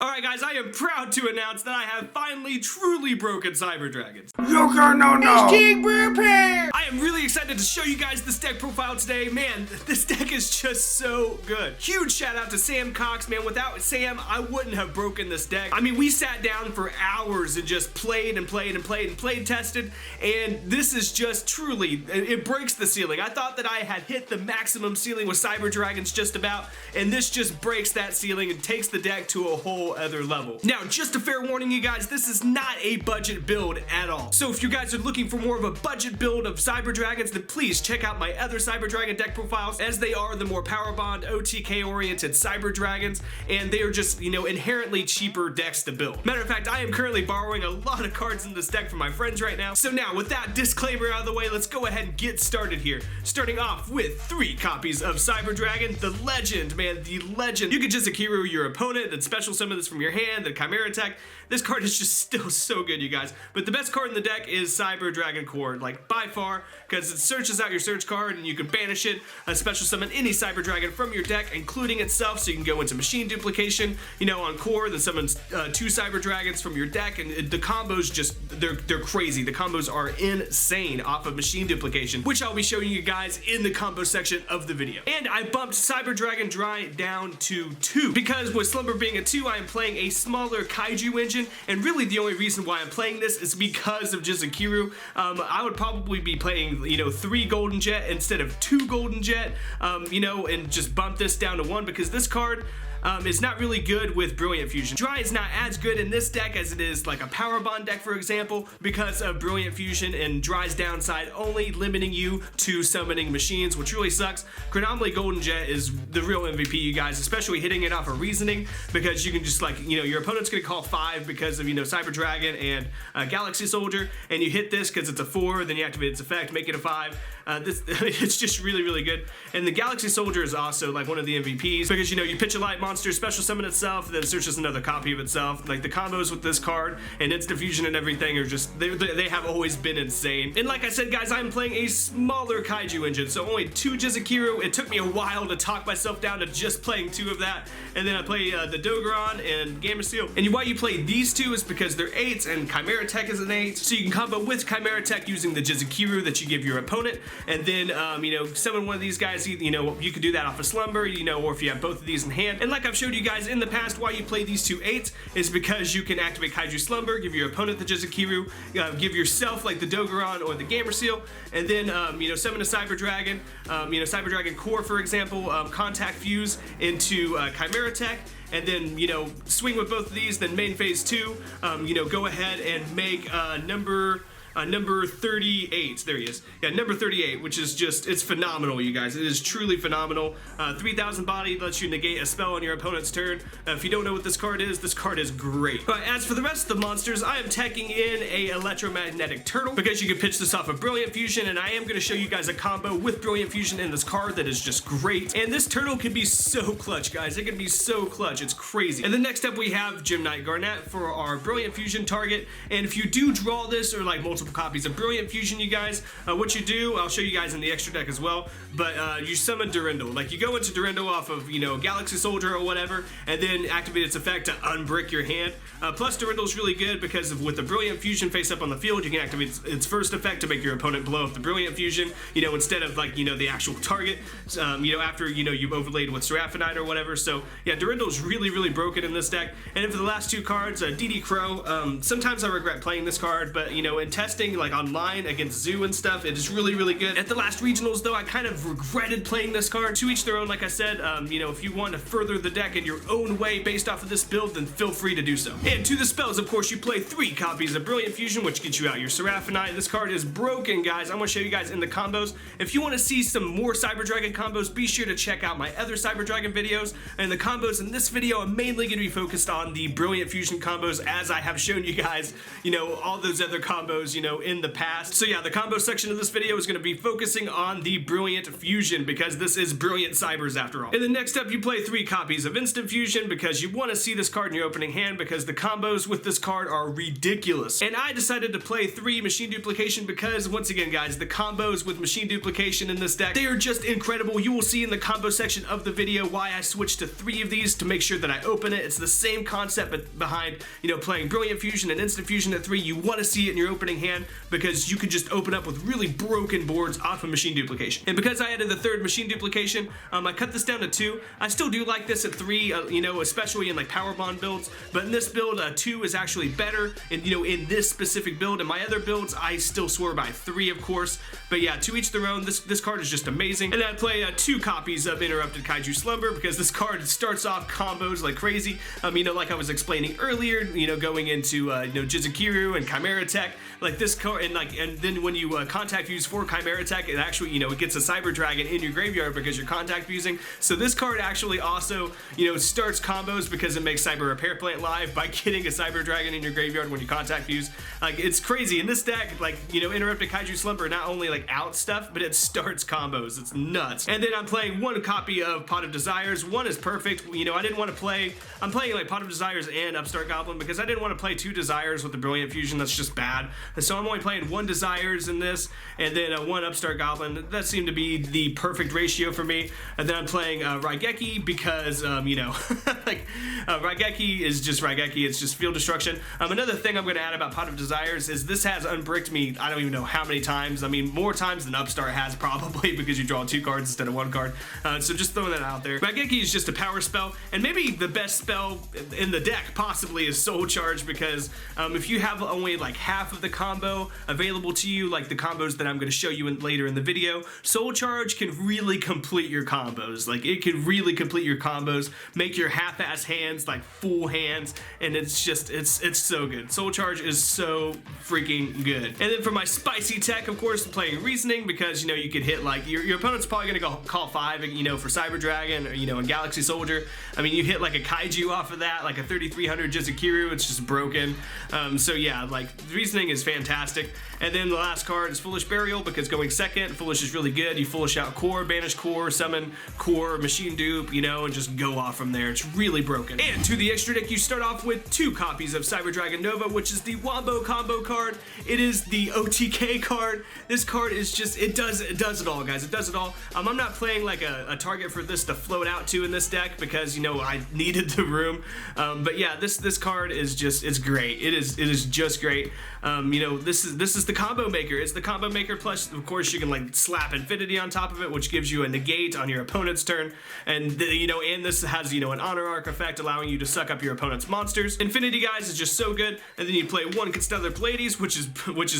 Alright guys, I am proud to announce that I have finally truly broken Cyber Dragons. YugiNoNo! I am really excited to show you guys this deck profile today. Man, this deck is just so good. Huge shout out to Sam Cox, man. Without Sam, I wouldn't have broken this deck. I mean, we sat down for hours and just played and tested, and this is just truly, it breaks the ceiling. I thought that I had hit the maximum ceiling with Cyber Dragons just about, and this just breaks that ceiling and takes the deck to a whole other level. Now, just a fair warning, you guys, this is not a budget build at all. So if you guys are looking for more of a budget build of Cyber Dragons, then please check out my other Cyber Dragon deck profiles, as they are the more power bond, OTK oriented Cyber Dragons, and they are just, you know, inherently cheaper decks to build. Matter of fact, I am currently borrowing a lot of cards in this deck from my friends right now. So now, with that disclaimer out of the way, let's go ahead and get started here. Starting off with 3 copies of Cyber Dragon, the legend, man, the legend. You can just hero your opponent and special summon this from your hand, the Chimera attack. This card is just still so good, you guys. But the best card in the deck is Cyber Dragon Core, like by far, because it searches out your search card and you can banish it, special summon any Cyber Dragon from your deck, including itself, so you can go into machine duplication, you know, on Core, then summon 2 Cyber Dragons from your deck, and the combos just, they're crazy. The combos are insane off of machine duplication, which I'll be showing you guys in the combo section of the video. And I bumped Cyber Dragon Dry down to 2, because with Slumber being a 2, I am playing a smaller Kaiju engine, and really the only reason why I'm playing this is because of Jizukiru. I would probably be playing, you know, 3 Golden Jet instead of 2 Golden Jet, you know, and just bump this down to 1, because this card is not really good with Brilliant Fusion. Dry is not as good in this deck as it is like a Power Bond deck, for example, because of Brilliant Fusion and Dry's downside only limiting you to summoning machines, which really sucks. Chronomally Golden Jet is the real MVP, you guys, especially hitting it off of Reasoning, because you can just, like, you know, your opponent's gonna call 5 because of, you know, Cyber Dragon and Galaxy Soldier, and you hit this because it's a 4, then you activate its effect, make it a 5. It's just really, really good. And the Galaxy Soldier is also like one of the MVPs, because, you know, you pitch a light monster, special summon itself, then searches another copy of itself. Like, the combos with this card and its diffusion and everything are just, they have always been insane. And like I said, guys, I'm playing a smaller Kaiju engine, so only 2 Jizukiru. It took me a while to talk myself down to just playing 2 of that, and then I play the Dogoron and Gamma Seal. And why you play these 2 is because they're 8s, and Chimera Tech is an 8, so you can combo with Chimera Tech using the Jizukiru that you give your opponent, and then, you know, summon one of these guys. You know, you can do that off of Slumber, you know, or if you have both of these in hand. And like I've showed you guys in the past, why you play these 2 8s is because you can activate Kaiju Slumber, give your opponent the Jizukiru, give yourself like the Dogoron or the Gamer Seal, and then, you know, summon a Cyber Dragon, you know, Cyber Dragon Core, for example, Contact Fuse into Chimera Tech, and then, you know, swing with both of these, then main phase 2, you know, go ahead and make number 38. There he is. Yeah, number 38, which is just, it's phenomenal, you guys. It is truly phenomenal. 3,000 body lets you negate a spell on your opponent's turn. If you don't know what this card is great. But as for the rest of the monsters, I am tagging in a Electromagnetic Turtle, because you can pitch this off of Brilliant Fusion, and I am going to show you guys a combo with Brilliant Fusion in this card that is just great. And this turtle can be so clutch, guys. It can be so clutch. It's crazy. And then next up we have Gem-Knight Garnet for our Brilliant Fusion target. And if you do draw this, or like multiple copies of Brilliant Fusion, you guys, what you do, I'll show you guys in the extra deck as well, but you summon Durindal. Like, you go into Durindal off of, you know, Galaxy Soldier or whatever, and then activate its effect to unbrick your hand. Plus, Durindal's really good because with the Brilliant Fusion face up on the field, you can activate its first effect to make your opponent blow up the Brilliant Fusion, you know, instead of, like, you know, the actual target, you know, after, you know, you've overlaid with Seraphinite or whatever. So yeah, Durindal's really, really broken in this deck. And then for the last 2 cards, DD Crow, sometimes I regret playing this card, but, you know, in testing, like online against Zoo and stuff, it is really, really good. At the last regionals, though, I kind of regretted playing this card. To each their own, like I said. You know, if you want to further the deck in your own way based off of this build, then feel free to do so. And to the spells, of course, you play 3 copies of Brilliant Fusion, which gets you out your Seraphinite. This card is broken, guys. I'm going to show you guys in the combos. If you want to see some more Cyber Dragon combos, be sure to check out my other Cyber Dragon videos. And the combos in this video are mainly going to be focused on the Brilliant Fusion combos, as I have shown you guys, you know, all those other combos, you know, in the past. So yeah, the combo section of this video is going to be focusing on the Brilliant Fusion because this is Brilliant Cybers after all. And then next up, you play 3 copies of Instant Fusion because you want to see this card in your opening hand because the combos with this card are ridiculous. And I decided to play 3 Machine Duplication because, once again, guys, the combos with Machine Duplication in this deck, they are just incredible. You will see in the combo section of the video why I switched to 3 of these to make sure that I open it. It's the same concept behind, you know, playing Brilliant Fusion and Instant Fusion at 3. You want to see it in your opening hand because you could just open up with really broken boards off of Machine Duplication. And because I added the 3rd Machine Duplication, I cut this down to 2. I still do like this at 3, you know, especially in like Power Bond builds, but in this build, 2 is actually better, and you know, in this specific build. In my other builds, I still swear by 3, of course, but yeah, to each their own. This card is just amazing. And then I play 2 copies of Interrupted Kaiju Slumber because this card starts off combos like crazy. You know, like I was explaining earlier, you know, going into you know, Jizukiru and Chimera Tech, like this card, and then when you contact fuse for Chimera Tech, it actually, you know, it gets a Cyber Dragon in your graveyard because you're contact fusing. So this card actually also, you know, starts combos because it makes Cyber Repair Plant live by getting a Cyber Dragon in your graveyard when you contact fuse. Like, it's crazy. In this deck, like, you know, Interrupted Kaiju Slumber not only like out stuff, but it starts combos. It's nuts. And then I'm playing 1 copy of Pot of Desires. 1 is perfect. You know, I didn't want to play, I'm playing like Pot of Desires and Upstart Goblin because I didn't want to play 2 Desires with the Brilliant Fusion. That's just bad. So I'm only playing 1 Desires in this, and then 1 Upstart Goblin. That seemed to be the perfect ratio for me. And then I'm playing Raigeki because, you know, like, Raigeki is just Raigeki. It's just field destruction. Another thing I'm going to add about Pot of Desires is this has unbricked me, I don't even know how many times. I mean, more times than Upstart has probably because you draw 2 cards instead of 1 card. So just throwing that out there. Raigeki is just a power spell, and maybe the best spell in the deck possibly is Soul Charge because if you have only like half of the combo available to you, like the combos that I'm going to show you later in the video, Soul Charge can really complete your combos. Like, it can really complete your combos, make your half-ass hands like full hands, and it's just, it's so good. Soul Charge is so freaking good. And then for my spicy tech, of course, I'm playing Reasoning because, you know, you could hit like, your opponent's probably going to go call 5, you know, for Cyber Dragon, or, you know, a Galaxy Soldier. I mean, you hit like a Kaiju off of that, like a 3300 Jizukiru, it's just broken. So yeah, like, Reasoning is fantastic. And then the last card is Foolish Burial because going second, Foolish is really good. You Foolish out Core, Banish Core, Summon Core, Machine Dupe, you know, and just go off from there. It's really broken. And to the extra deck, you start off with 2 copies of Cyber Dragon Nova, which is the Wombo combo card. It is the OTK card. This card is just, it does it all, guys. It does it all. I'm not playing like a target for this to float out to in this deck because, you know, I needed the room. But yeah, this card is just, it's great. It is just great. You know, this is the combo maker. It's the combo maker, plus of course you can like slap Infinity on top of it, which gives you a negate on your opponent's turn, and you know, and this has, you know, an honor arc effect allowing you to suck up your opponent's monsters. Infinity, guys, is just so good. And then you play 1 Constellar Pleiades, which is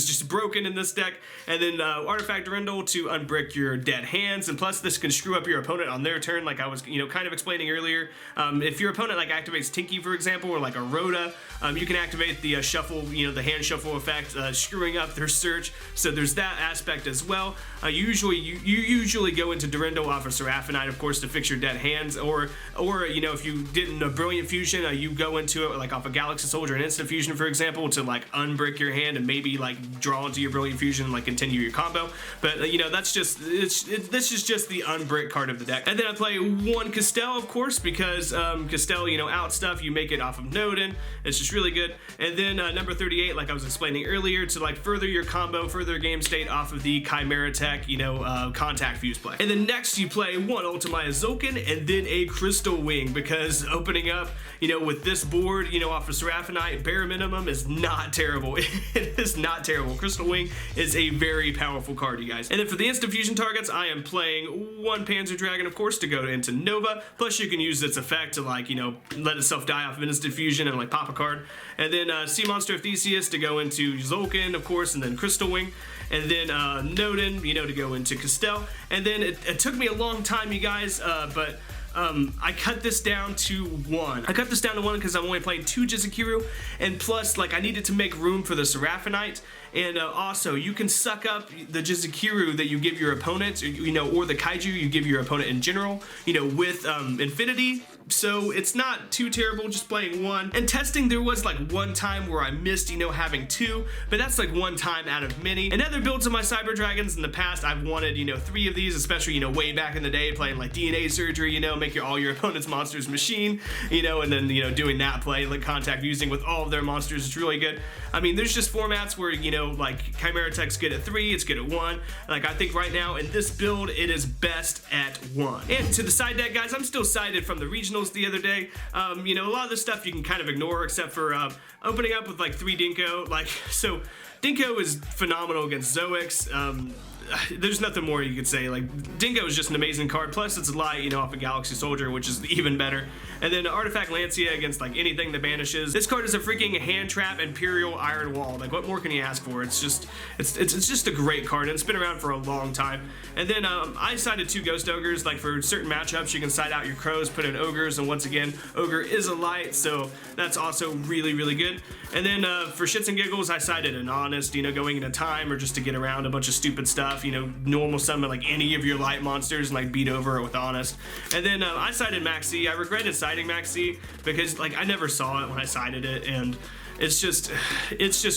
just broken in this deck, and then Artifact Rindle to unbrick your dead hands, and plus this can screw up your opponent on their turn, like I was, you know, kind of explaining earlier. If your opponent like activates Tinky, for example, or like a Rhoda, you can activate the shuffle, you know, the hand shuffle effect, screwing up their search. So there's that aspect as well. You usually go into Durendo off of Seraphinite, of course, to fix your dead hands, or you know, if you did a Brilliant Fusion, you go into it like off a Galaxy Soldier and Instant Fusion, for example, to like unbrick your hand and maybe like draw into your Brilliant Fusion and like continue your combo. But you know, that's just, this is just the unbrick card of the deck. And then I play 1 Castell, of course, because Castell, you know, out stuff, you make it off of Nodin. It's just really good. And then number 38, like I was explaining earlier, to like further your combo, further game state off of the Chimera Tech, you know, contact fuse play. And then next you play 1 Ultimaya Zulkin and then a Crystal Wing, because opening up, you know, with this board, you know, off of Seraphinite, bare minimum is not terrible. It is not terrible. Crystal Wing is a very powerful card, you guys. And then for the instant fusion targets, I am playing 1 Panzer Dragon, of course, to go into Nova. Plus you can use its effect to like, you know, let itself die off of an instant fusion and like pop a card. And then Sea Monster of Theseus to go into Zulkin, of course, and then Crystal Wing. And then Nodin, you know, to go into Castell. And then it took me a long time, you guys, but I cut this down to 1. I cut this down to 1 because I'm only playing 2 Jizukiru, and plus, like, I needed to make room for the Seraphinite. And also, you can suck up the Jizukiru that you give your opponent, you know, or the Kaiju you give your opponent in general, you know, with Infinity. so it's not too terrible just playing one. And testing, there was like one time where I missed, you know, having two, but that's like one time out of many. In other builds of my Cyber Dragons in the past, I've wanted, you know, 3 of these, especially, you know, way back in the day, playing like DNA surgery, you know, make all your opponent's monsters machine, you know, and then, you know, doing that play, like contact fusing with all of their monsters is really good. I mean, there's just formats where, you know, like Chimera Tech's good at 3, it's good at 1. Like, I think right now in this build, it is best at 1. And to the side deck, guys, I'm still sided from the regionals the other day. You know, a lot of the stuff you can kind of ignore except for opening up with like 3 Dinko. Like, so Dinko is phenomenal against Zoix. There's nothing more you could say. Like, Dingo is just an amazing card, plus it's light, you know, off a Galaxy Soldier, which is even better. And then Artifact Lancia against like anything that banishes. This card is a freaking hand trap Imperial Iron Wall. Like, what more can you ask for? It's just a great card, and it's been around for a long time. And then I sided 2 Ghost Ogres. Like, for certain matchups, you can side out your Crows, put in Ogres, and once again, Ogre is a light, so that's also really, really good. And then for shits and giggles, I sided an Honest, you know, going into time or just to get around a bunch of stupid stuff, you know, normal summon like any of your light monsters and like beat over it with Honest. And then I sided Maxi. I regretted siding Maxi because like I never saw it when I sided it, and it's just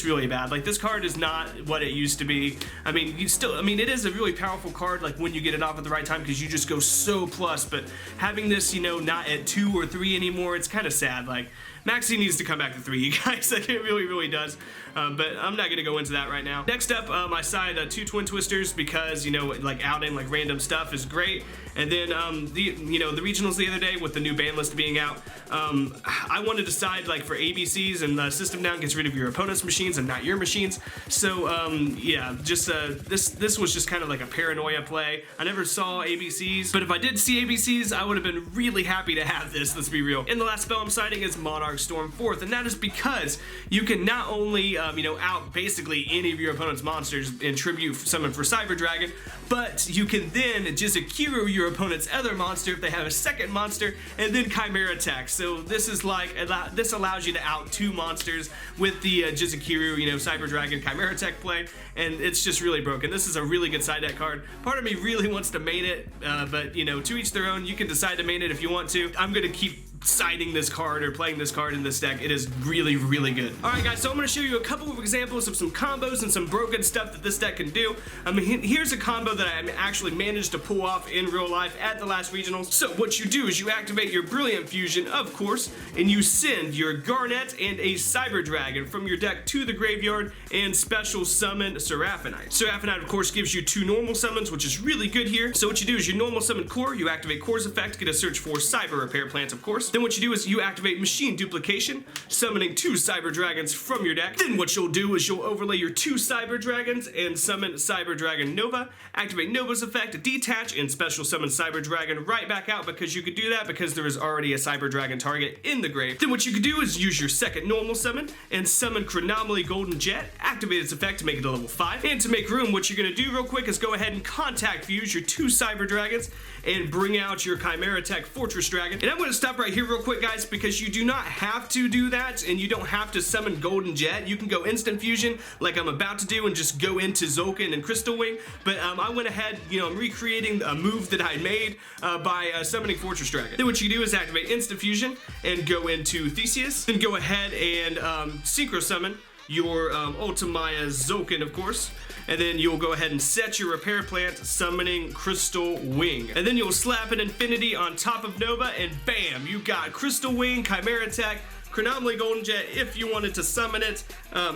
really bad. Like, this card is not what it used to be. I mean, it is a really powerful card, like when you get it off at the right time, because you just go so plus, but having this, you know, not at 2 or 3 anymore, it's kind of sad. Like, Maxi needs to come back to 3, you guys. Like, it really, really does. But I'm not gonna go into that right now. Next up, I side 2 Twin Twisters because, you know, like outing like random stuff is great. And then the regionals the other day with the new ban list being out, I wanted to side like for ABCs, and the system down gets rid of your opponent's machines and not your machines. So yeah, just this was just kind of like a paranoia play. I never saw ABCs, but if I did see ABCs, I would have been really happy to have this. Let's be real. And the last spell I'm siding is Monarch Storm 4th, and that is because you can not only you know, out basically any of your opponent's monsters in tribute summon for Cyber Dragon, but you can then Jizukiru your opponent's other monster if they have a second monster, and then Chimera Tech. So this is like, this allows you to out 2 monsters with the Jizukiru, you know, Cyber Dragon Chimera Tech play, and it's just really broken. This is a really good side deck card. Part of me really wants to main it, but you know, to each their own. You can decide to main it if you want to. I'm gonna keep siding this card or playing this card in this deck. It is really, really good. Alright guys, so I'm going to show you a couple of examples of some combos and some broken stuff that this deck can do. I mean, here's a combo that I actually managed to pull off in real life at the last regionals. So what you do is you activate your Brilliant Fusion, of course, and you send your Garnet and a Cyber Dragon from your deck to the graveyard and special summon Seraphinite. Seraphinite, of course, gives you 2 normal summons, which is really good here. So what you do is you normal summon Core, you activate Core's effect, get a search for Cyber Repair Plant, of course. Then what you do is you activate Machine Duplication, summoning 2 Cyber Dragons from your deck. Then what you'll do is you'll overlay your 2 Cyber Dragons and summon Cyber Dragon Nova, activate Nova's effect, detach, and special summon Cyber Dragon right back out, because you could do that because there is already a Cyber Dragon target in the grave. Then what you could do is use your second normal summon and summon Chronomaly Golden Jet, activate its effect to make it a level 5. And to make room, what you're gonna do real quick is go ahead and contact fuse your 2 Cyber Dragons and bring out your Chimera Tech Fortress Dragon. And I'm gonna stop right here real quick, guys, because you do not have to do that, and you don't have to summon Golden Jet. You can go instant fusion like I'm about to do and just go into Zolkin and Crystal Wing, but I went ahead, you know, I'm recreating a move that I made by summoning Fortress Dragon. Then what you do is activate instant fusion and go into Theseus, then go ahead and synchro summon your Ultimaya Zolkin, of course, and then you'll go ahead and set your repair plant, summoning Crystal Wing. And then you'll slap an Infinity on top of Nova, and bam, you got Crystal Wing, Chimera Tech, Chronomaly Golden Jet if you wanted to summon it,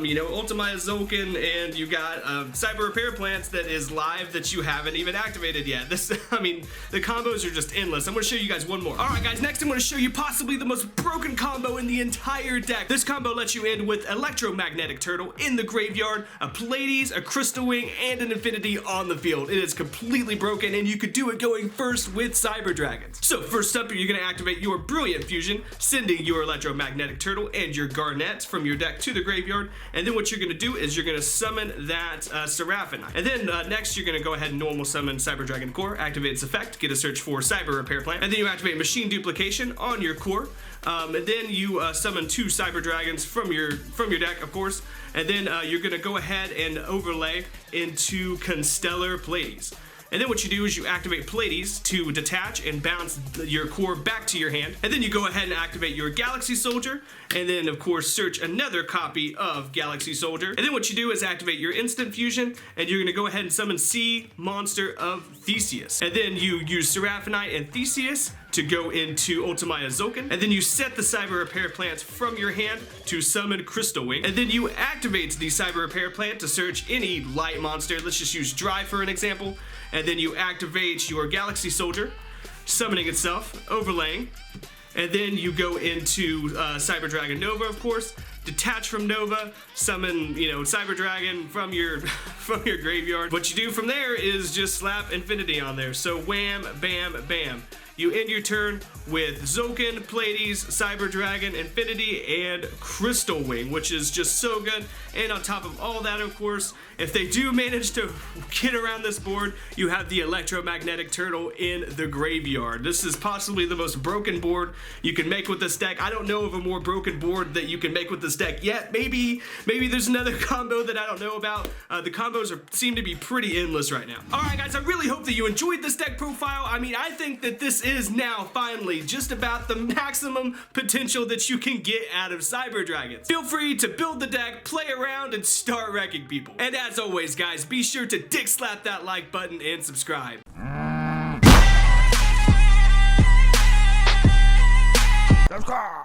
you know, Ultimaya Zolkin, and you got Cyber Repair Plants that is live that you haven't even activated yet. This, I mean, the combos are just endless. I'm going to show you guys one more. Alright guys, next I'm going to show you possibly the most broken combo in the entire deck. This combo lets you end with Electromagnetic Turtle in the graveyard, a Pleiades, a Crystal Wing, and an Infinity on the field. It is completely broken, and you could do it going first with Cyber Dragons. So first up, you're going to activate your Brilliant Fusion, sending your Electromagnetic Turtle and your Garnet from your deck to the graveyard, and then what you're going to do is you're going to summon that Seraphinite. And then next you're going to go ahead and normal summon Cyber Dragon Core, activate its effect, get a search for Cyber Repair Plant, and then you activate Machine Duplication on your Core, and then you summon 2 Cyber Dragons from your deck, of course, and then you're going to go ahead and overlay into Constellar Pleiades. And then what you do is you activate Pleiades to detach and bounce your core back to your hand. And then you go ahead and activate your Galaxy Soldier, and then of course search another copy of Galaxy Soldier. And then what you do is activate your Instant Fusion, and you're gonna go ahead and summon Sea Monster of Theseus. And then you use Seraphonite and Theseus to go into Ultimaya Zoken, and then you set the Cyber Repair Plant from your hand to summon Crystal Wing, and then you activate the Cyber Repair Plant to search any light monster. Let's just use Dry for an example, and then you activate your Galaxy Soldier, summoning itself, overlaying, and then you go into Cyber Dragon Nova, of course, detach from Nova, summon, Cyber Dragon from your from your graveyard. What you do from there is just slap Infinity on there. So wham, bam, bam. You end your turn with Zoken, Pleiades, Cyber Dragon, Infinity, and Crystal Wing, which is just so good. And on top of all that, of course, if they do manage to get around this board, you have the Electromagnetic Turtle in the graveyard. This is possibly the most broken board you can make with this deck. I don't know of a more broken board that you can make with this deck yet. Maybe there's another combo that I don't know about. The combos seem to be pretty endless right now. All right, guys, I really hope that you enjoyed this deck profile. I mean, I think that this is now finally just about the maximum potential that you can get out of Cyber Dragons. Feel free to build the deck, play around, and start wrecking people. And as always, guys, be sure to dick slap that like button and subscribe. Subscribe!